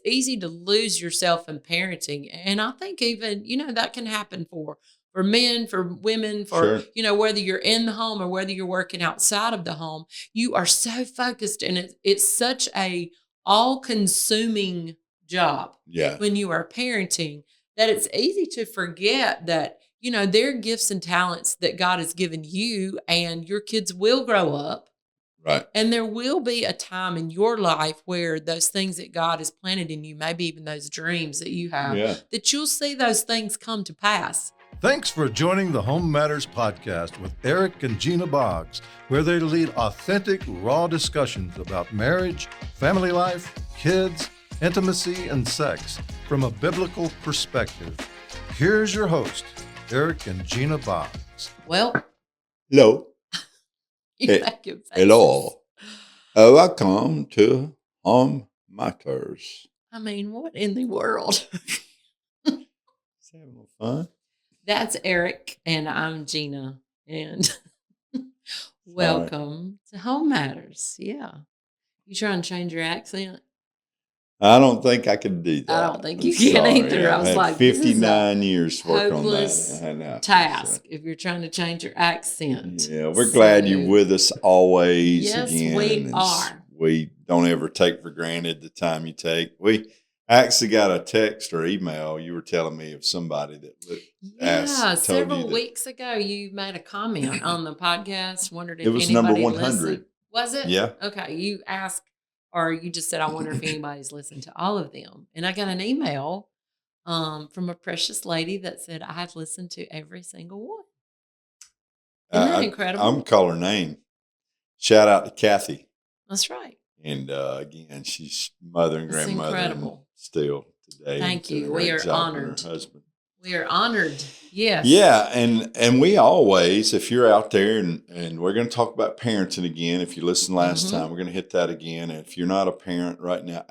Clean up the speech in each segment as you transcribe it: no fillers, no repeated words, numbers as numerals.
easy to lose yourself in parenting. And I think even, that can happen for men, for women, for, Sure. Whether you're in the home or whether you're working outside of the home, you are so focused, and it's such a all-consuming job Yeah. when you are parenting that it's easy to forget that, there are gifts and talents that God has given you, and your kids will grow up. Right. And there will be a time in your life where those things that God has planted in you, maybe even those dreams that you have, that you'll see those things come to pass. Thanks for joining the Home Matters Podcast with Eric and Gina Boggs, where they lead authentic, raw discussions about marriage, family life, kids, intimacy, and sex from a biblical perspective. Here's your host, Eric and Gina Boggs. Well, hello. Hello. Welcome to Home Matters. I mean, what in the world? Having a little fun. That's Eric, and I'm Gina, and welcome to Home Matters. Yeah. You trying to change your accent? I don't think I can do that. I don't think you can either. I was like, 59 years to work on hopeless that. task if you're trying to change your accent. Yeah, we're glad you're with us always. Yes, again. we are. We don't ever take for granted the time you take. We actually got a text or email. You were telling me of somebody that several weeks ago you made a comment on the podcast, wondered if it was anybody number 100. listened. Was it? Yeah. Okay. You asked, or you just said, I wonder if anybody's listened to all of them. And I got an email from a precious lady that said, I've listened to every single one. Isn't that incredible? I'm calling her name. Shout out to Kathy. That's right. And again, she's mother and grandmother. Incredible. Still today. Thank you. We are honored. Her husband. We are honored. Yes. Yeah. And we always, if you're out there and we're going to talk about parenting again, if you listened last time, we're going to hit that again. And if you're not a parent right now,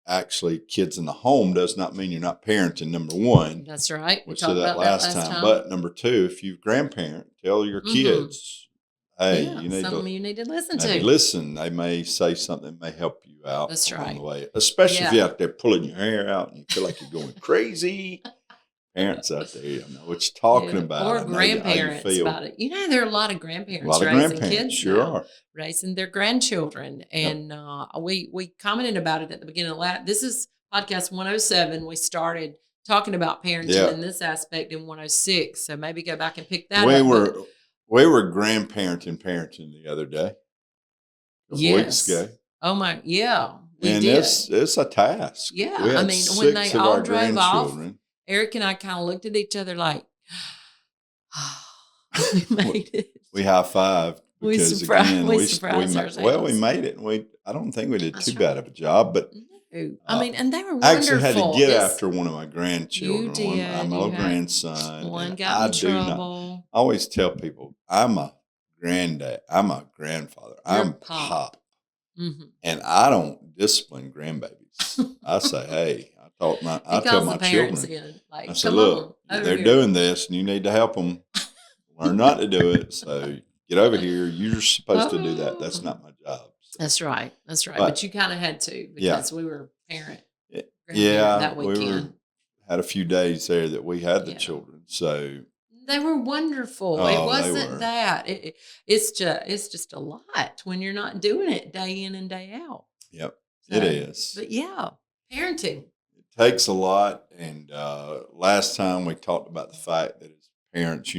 actually kids in the home does not mean you're not parenting, number one. That's right. We said that last time. But number two, if you grandparent, tell your kids, hey, you need to listen to. Listen, they may say something that may help you out. That's right. The way. Especially if you're out there pulling your hair out and you feel like you're going crazy. Parents out there, I know what you're talking about. Or grandparents about it. There are a lot of grandparents raising kids sure now, are. Raising their grandchildren. And we commented about it at the beginning of this is podcast 107. We started talking about parenting in this aspect in 106. So maybe go back and pick that up. We were parenting the other day. A couple weeks ago. Oh my, yeah. And it's a task. Yeah. I mean, when they all drove off, Eric and I kind of looked at each other like, we made it. We high-fived. We surprised ourselves. Well, we made it. I don't think we did too bad of a job, but I mean, and they were wonderful. I actually had to get after one of my grandchildren. You did. My little grandson. One got in trouble. I always tell people, I'm a granddad. I'm a grandfather. I'm pop. Mm-hmm. And I don't discipline grandbabies. I say, hey, I tell my children, I say, look, they're doing this and you need to help them learn not to do it. So get over here. You're supposed to do that. That's not my job. So. That's right. But you kind of had to because we were parent. Yeah. That weekend. Had a few days there that we had the children. So they were wonderful. Oh, it wasn't that. It's just a lot when you're not doing it day in and day out. Yep. So, it is. But parenting. Takes a lot, and last time we talked about the fact that as parents,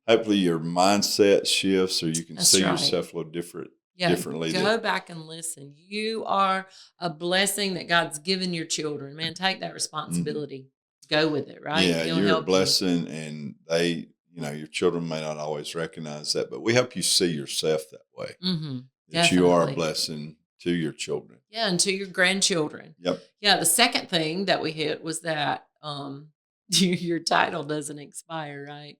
hopefully your mindset shifts, or you can see yourself a little differently. Go back and listen. You are a blessing that God's given your children. Man, take that responsibility. Go with it, right? Yeah, you're a blessing, and they, your children may not always recognize that, but we help you see yourself that way. Mm-hmm. That you are a blessing to your children. Yeah, and to your grandchildren. Yep. Yeah, the second thing that we hit was that your title doesn't expire, right?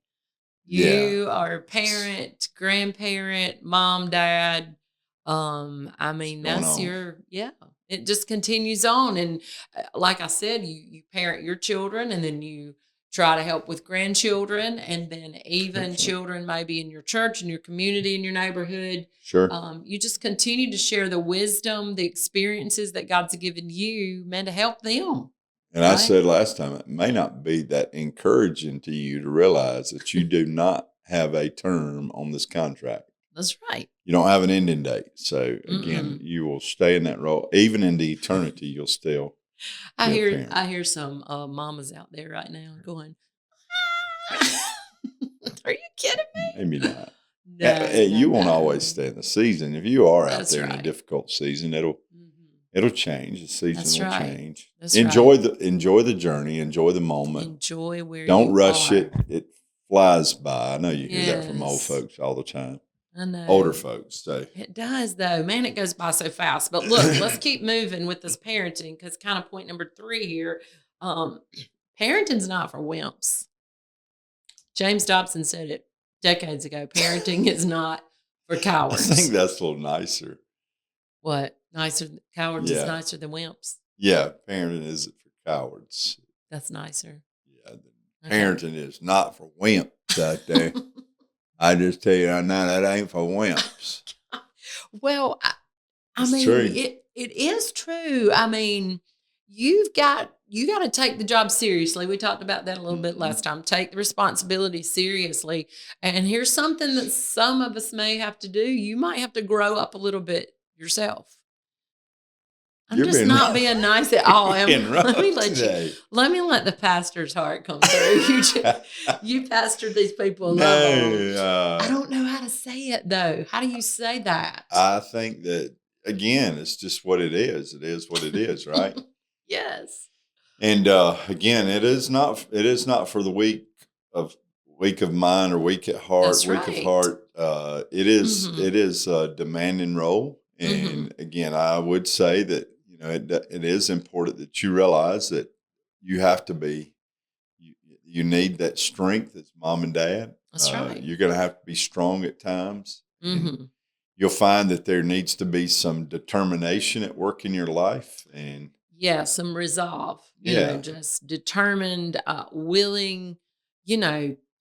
You are a parent, grandparent, mom, dad. I mean, that's it just continues on. And like I said, you parent your children, and then you try to help with grandchildren, and then even children maybe in your church, in your community, in your neighborhood. Sure. You just continue to share the wisdom, the experiences that God's given you, man, to help them. And right? I said last time, it may not be that encouraging to you to realize that you do not have a term on this contract. That's right. You don't have an ending date. So again, you will stay in that role. Even into eternity, you'll still I hear some mamas out there right now going, are you kidding me? Maybe not. No, you won't always stay in the season. If you are out there in a difficult season, it'll change. The season will change. Enjoy the journey. Enjoy the moment. Enjoy where don't rush it. It flies by. I know you hear that from old folks all the time. I know. Older folks. So. It does, though. Man, it goes by so fast. But look, let's keep moving with this parenting, because kind of point number 3 here, parenting's not for wimps. James Dobson said it decades ago. Parenting is not for cowards. I think that's a little nicer. What? Nicer? Cowards is nicer than wimps? Yeah, parenting isn't for cowards. That's nicer. Yeah, parenting is not for wimps out there. I just tell you right now, that ain't for wimps. Well, I mean, it is true. I mean, you got to take the job seriously. We talked about that a little bit last time. Take the responsibility seriously. And here's something that some of us may have to do. You might have to grow up a little bit yourself. I'm just not being nice at all. Let me let the pastor's heart come through. You pastored these people. I don't know how to say it though. How do you say that? I think that again, it's just what it is. It is what it is, right? Yes. And again, it is not for the weak of mind or weak at heart. That's weak of heart. It is a demanding role. And again, I would say that it is important that you realize that you have to be. You need that strength as mom and dad. That's right. You're going to have to be strong at times. You'll find that there needs to be some determination at work in your life, and some resolve. You know, just determined, willing.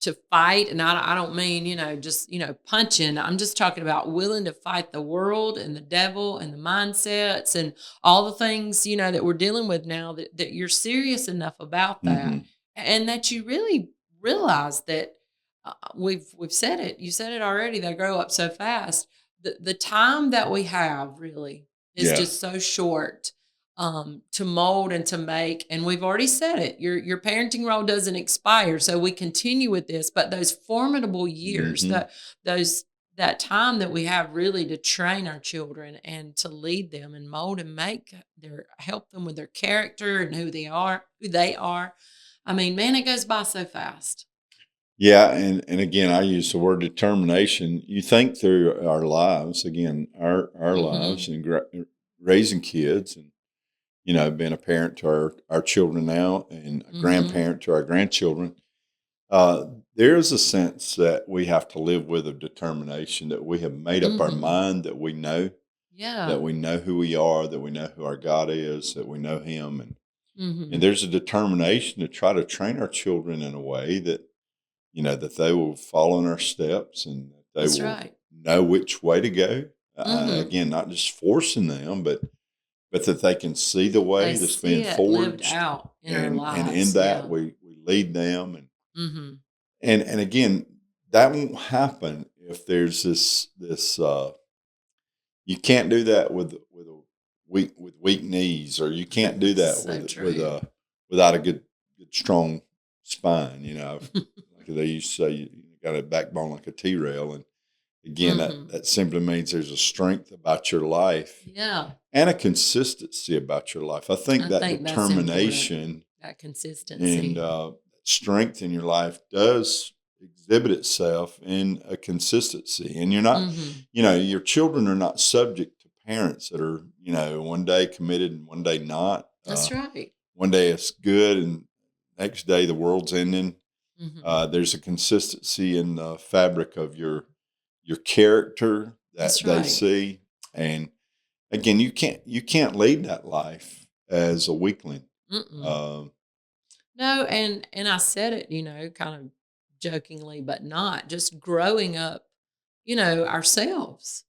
To fight. And I don't mean, just, punching. I'm just talking about willing to fight the world and the devil and the mindsets and all the things, that we're dealing with now, that you're serious enough about that. And that you really realize that we've said it. You said it already. They grow up so fast. The time that we have really is just so short. To mold and to make, and we've already said it, your parenting role doesn't expire, so we continue with this, but those formidable years, that time that we have really to train our children and to lead them and mold and help them with their character and who they are. I mean, man, it goes by so fast. Yeah, and again, I use the word determination. You think through our lives, again, our lives and raising kids and being a parent to our children now and a grandparent to our grandchildren, there's a sense that we have to live with of determination, that we have made up our mind, that we know, that we know who we are, that we know who our God is, that we know Him. And there's a determination to try to train our children in a way that, that they will follow in our steps and that they will know which way to go. Again, not just forcing them, but that they can see the way that's being forged lived out in our lives. And in that we lead them. And again, that won't happen if there's this you can't do that with weak knees, or you can't do that without a good strong spine. Like they used to say, you got a backbone like a T-rail, and again, that simply means there's a strength about your life, and a consistency about your life. I think that determination, that consistency, and strength in your life does exhibit itself in a consistency. And you're not, your children are not subject to parents that are, one day committed and one day not. That's right. One day it's good, and next day the world's ending. There's a consistency in the fabric of your character that they see. And again, you can't lead that life as a weakling. No, and I said it, kind of jokingly, but not just growing up, ourselves.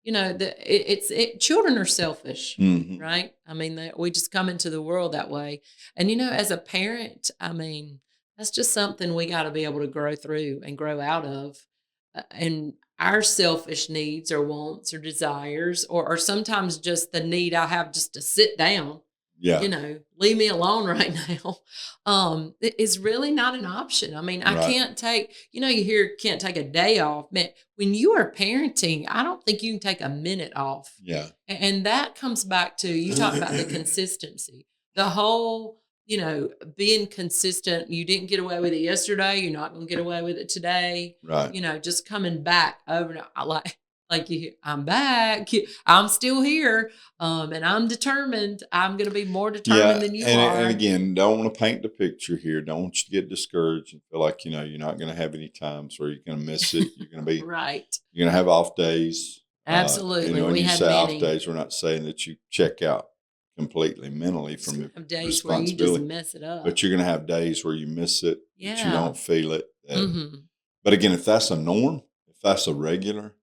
Children are selfish, Mm-hmm. right? I mean, we just come into the world that way. And, as a parent, I mean, that's just something we got to be able to grow through and grow out of. And our selfish needs or wants or desires, or sometimes just the need I have just to sit down, Yeah. Leave me alone right now, is really not an option. I mean, I can't take, you hear can't take a day off. Man, when you are parenting, I don't think you can take a minute off. Yeah. And that comes back to, you talk about the consistency, the whole, being consistent. You didn't get away with it yesterday. You're not going to get away with it today. Right. Just coming back over and over, like you hear, I'm back. I'm still here. And I'm determined. I'm going to be more determined than you are. And again, don't want to paint the picture here. Don't want you to get discouraged and feel like, you're not going to have any times where you're going to miss it. You're going to be right. You're going to have off days. Absolutely. When you say many off days, we're not saying that you check out completely mentally from your days where you just mess it up. But you're going to have days where you miss it, that you don't feel it. Mm-hmm. But again, if that's a norm, if that's a regular,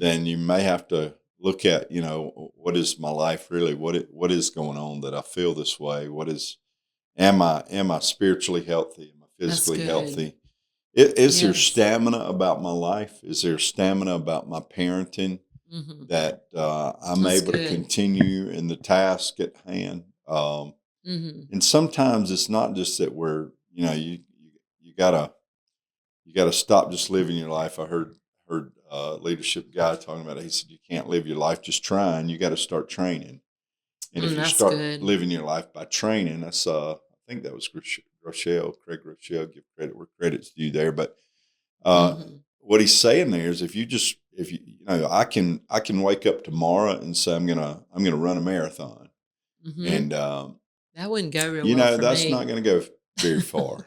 then you may have to look at, what is my life really? What is going on that I feel this way? Am I spiritually healthy? Am I physically healthy? Is there stamina about my life? Is there stamina about my parenting that I'm able to continue in the task at hand? And sometimes it's not just that we're, you gotta stop just living your life. I heard leadership guy talking about it. He said, you can't live your life just trying. You got to start training. And if you start living your life by training, that's I think that was Craig Rochelle, give credit where credit's due there. But what he's saying there is if you I can wake up tomorrow and say I'm gonna run a marathon, and that wouldn't go real well for that's me. not going to go very far.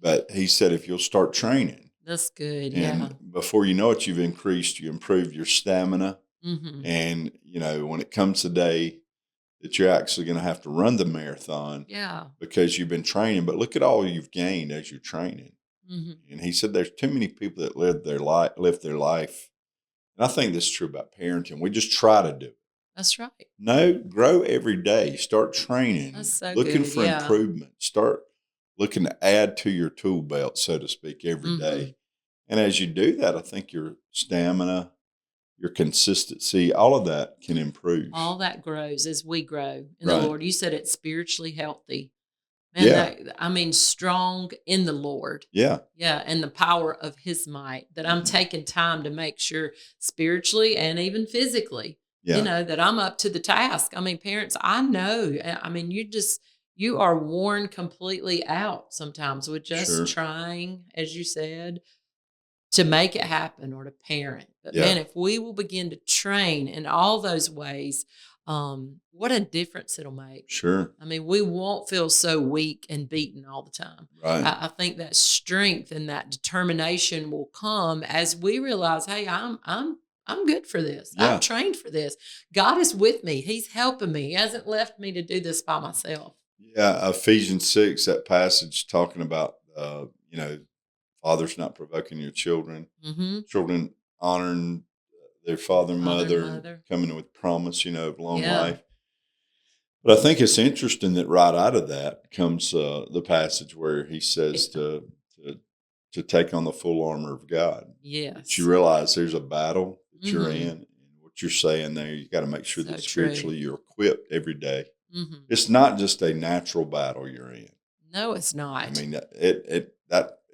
But he said if you'll start training. That's good. And before you know it, you improved your stamina. And, when it comes the day that you're actually going to have to run the marathon because you've been training, but look at all you've gained as you're training. And he said there's too many people that live their life. And I think that's true about parenting. We just try to do it. That's right. No, grow every day. Start training. That's so looking for improvement. Start looking to add to your tool belt, so to speak, every day. And as you do that, I think your stamina, your consistency, all of that can improve. All that grows as we grow in the Lord. You said it's spiritually healthy. Man, strong in the Lord. Yeah. Yeah. And the power of his might, that I'm taking time to make sure spiritually and even physically, that I'm up to the task. I mean, parents, I know, you are worn completely out sometimes with just trying, as you said, to make it happen or to parent. But man, if we will begin to train in all those ways, what a difference it'll make. Sure. I mean, we won't feel so weak and beaten all the time. Right. I think that strength and that determination will come as we realize, hey, I'm good for this. Yeah. I'm trained for this. God is with me. He's helping me. He hasn't left me to do this by myself. Yeah. Ephesians 6, that passage talking about, fathers not provoking your children, children honoring their father and mother, coming with promise, of long life. But I think it's interesting that right out of that comes the passage where he says to take on the full armor of God. Yes. That you realize there's a battle that you're in, and what you're saying there, you got to make sure that spiritually you're equipped every day. It's not just a natural battle you're in. No, it's not. I mean,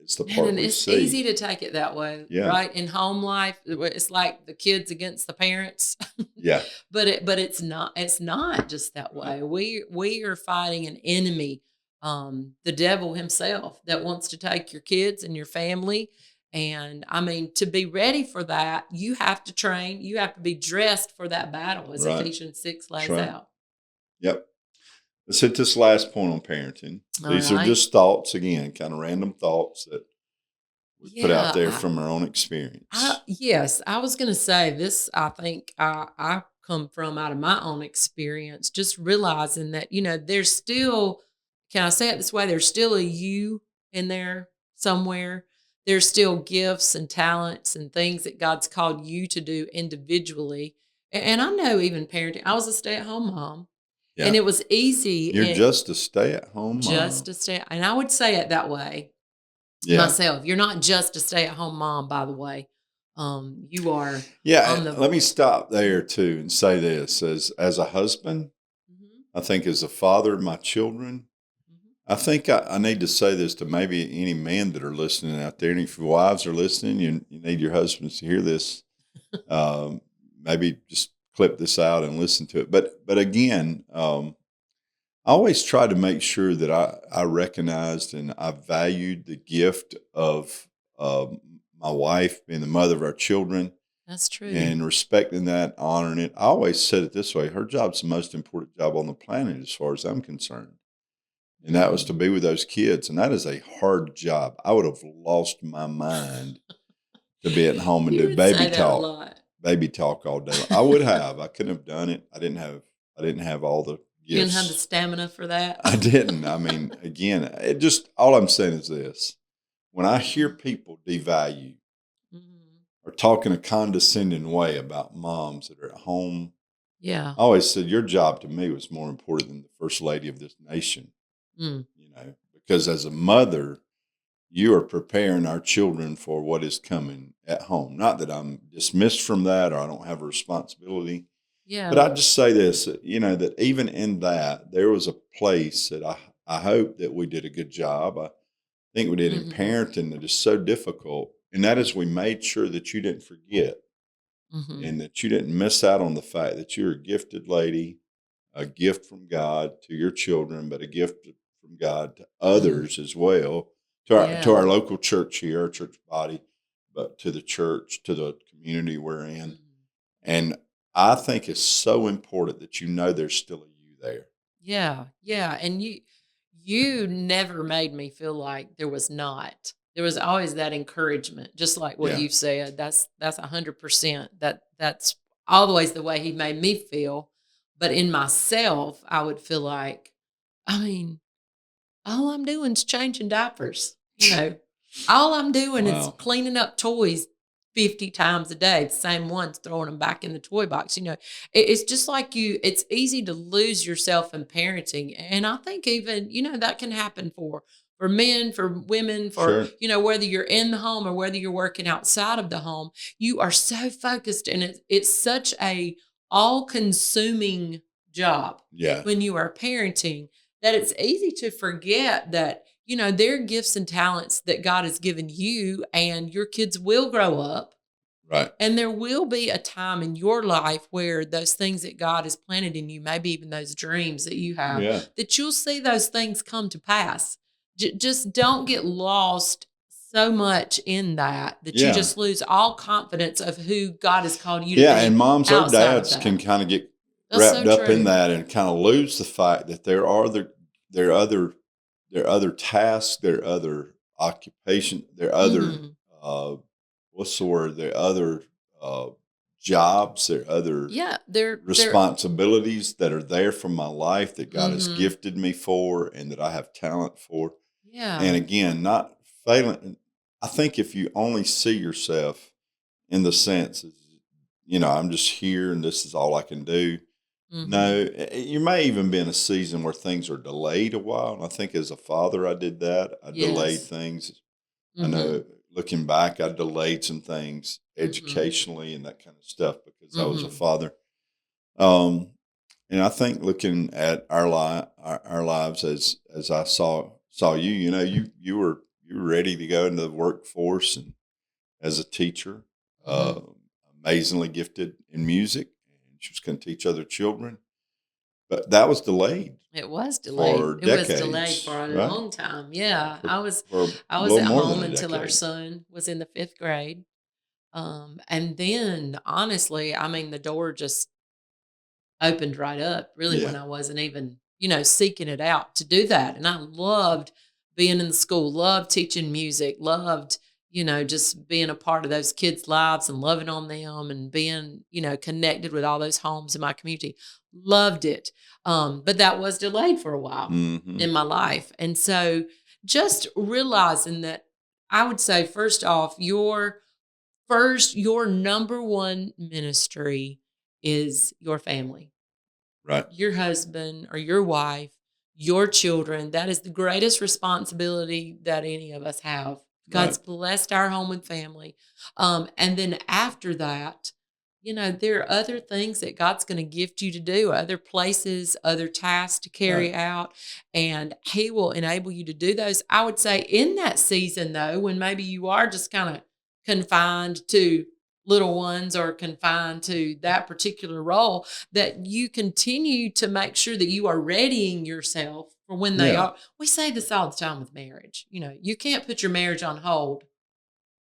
it's the part and we it's see. easy to take it that way, right? In home life, it's like the kids against the parents. Yeah. But it's not. It's not just that way. We are fighting an enemy, the devil himself, that wants to take your kids and your family. And I mean, to be ready for that, you have to train. You have to be dressed for that battle, as Ephesians 6 lays out. Yep. Let's hit this last point on parenting. These are just thoughts, again, kind of random thoughts that we put out there from our own experience. Yes, I was going to say this. I think I come from out of my own experience, just realizing that, there's still can I say it this way? There's still a you in there somewhere. There's still gifts and talents and things that God's called you to do individually. And I know even parenting, I was a stay-at-home mom. Yeah. And it was easy. You're just a stay-at-home mom. Just a and I would say it that way myself. You're not just a stay-at-home mom, by the way. You are. Yeah. Let me stop there too and say this: as a husband, I think as a father of my children, I think I need to say this to maybe any men that are listening out there, and if your wives are listening, you need your husbands to hear this. Maybe just clip this out and listen to it. But again, I always try to make sure that I recognized and I valued the gift of my wife being the mother of our children. That's true. And respecting that, honoring it. I always said it this way: her job's the most important job on the planet as far as I'm concerned. And that was to be with those kids. And that is a hard job. I would have lost my mind to be at home and do baby talk all day. I would have. I couldn't have done it. I didn't have all the gifts. You didn't have the stamina for that? I didn't. I mean, again, all I'm saying is this. When I hear people devalue or talk in a condescending way about moms that are at home, I always said your job to me was more important than the first lady of this nation. Because as a mother, you are preparing our children for what is coming at home. Not that I'm dismissed from that or I don't have a responsibility. Yeah. But I just say this, that even in that, there was a place that I hope that we did a good job. I think we did in parenting that is so difficult. And that is we made sure that you didn't forget and that you didn't miss out on the fact that you're a gifted lady, a gift from God to your children, but a gift from God to others as well, to our local church here, our church body, but to the church, to the community we're in. And I think it's so important that there's still a you there. Yeah, yeah. And you never made me feel like there was not. There was always that encouragement, just like what you said. That's 100%. That's always the way he made me feel. But in myself, I would feel like, all I'm doing is changing diapers. All I'm doing is cleaning up toys 50 times a day, the same ones, throwing them back in the toy box. It's just like it's easy to lose yourself in parenting. And I think even, that can happen for men, for women, for, whether you're in the home or whether you're working outside of the home, you are so focused and it's such a all-consuming job when you are parenting that it's easy to forget that, there are gifts and talents that God has given you and your kids will grow up. Right. And there will be a time in your life where those things that God has planted in you, maybe even those dreams that you have, that you'll see those things come to pass. Just don't get lost so much in that you just lose all confidence of who God has called you to be. Yeah, and moms or dads can kind of get wrapped up in that and kind of lose the fact that there are other tasks, there are other occupation, there are other what's the word? There are other jobs, there are other responsibilities that are there from my life that God has gifted me for and that I have talent for. Yeah. And again, not failing. I think if you only see yourself in the sense, I'm just here and this is all I can do. No, you may even be in a season where things are delayed a while. And I think as a father, I did that. I delayed things. I know looking back, I delayed some things educationally and that kind of stuff because I was a father. And I think looking at our lives as I saw you, you were ready to go into the workforce and as a teacher, amazingly gifted in music. She was going to teach other children, but that was delayed. It was delayed. It was delayed for a long time. Yeah, I was at home until our son was in the 5th grade, and then honestly, the door just opened right up. Really, when I wasn't even seeking it out to do that, and I loved being in the school, loved teaching music, loved just being a part of those kids' lives and loving on them and being, connected with all those homes in my community. Loved it. But that was delayed for a while in my life. And so just realizing that I would say, first off, your number one ministry is your family. Right. Your husband or your wife, your children. That is the greatest responsibility that any of us have. God's blessed our home and family. And then after that, there are other things that God's going to gift you to do, other places, other tasks to carry out, and He will enable you to do those. I would say in that season, though, when maybe you are just kind of confined to little ones or confined to that particular role, that you continue to make sure that you are readying yourself for when they are. We say this all the time with marriage. You can't put your marriage on hold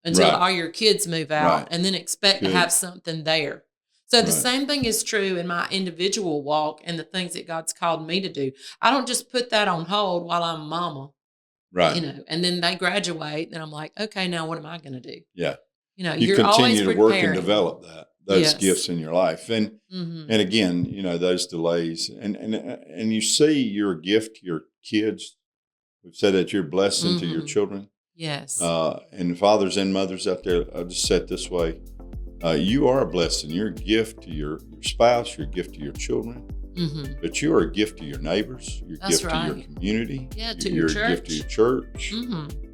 until all your kids move out and then expect to have something there. So the same thing is true in my individual walk and the things that God's called me to do. I don't just put that on hold while I'm a mama. Right. And then they graduate, and I'm like, okay, now what am I going to do? Yeah. You're continue always to work and develop those gifts in your life. And and again, those delays and you see your gift to your kids. We've said that you're a blessing to your children. Yes. And fathers and mothers out there, I'll just say it this way. You are a blessing. You're a gift to your spouse, you're a gift to your children. But you are a gift to your neighbors. You're a gift to your community. Yeah, to your church. You're a gift to your church.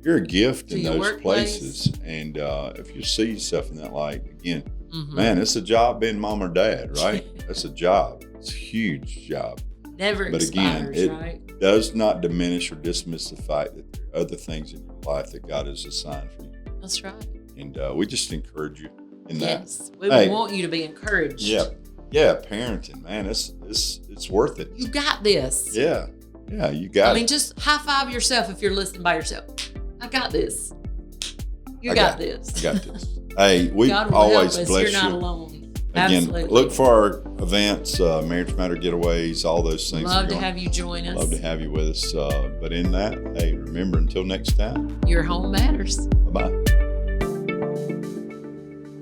You're a gift in those places. And if you see yourself in that light, again, man, it's a job being mom or dad, right? That's a job. It's a huge job. Never expires, but again, it does not diminish or dismiss the fact that there are other things in your life that God has assigned for you. That's right. And we just encourage you in that. Yes, we want you to be encouraged. Yeah, parenting, man, it's worth it. You got this. Yeah, you got it. Just high five yourself if you're listening by yourself. I got this. You got this. I got this. Hey, we always bless you. You're not alone. Again, Absolutely. Look for our events, Marriage Matter Getaways, all those things. Love to have you join us. Love to have you with us. But in that, hey, remember, until next time. Your home matters. Bye-bye.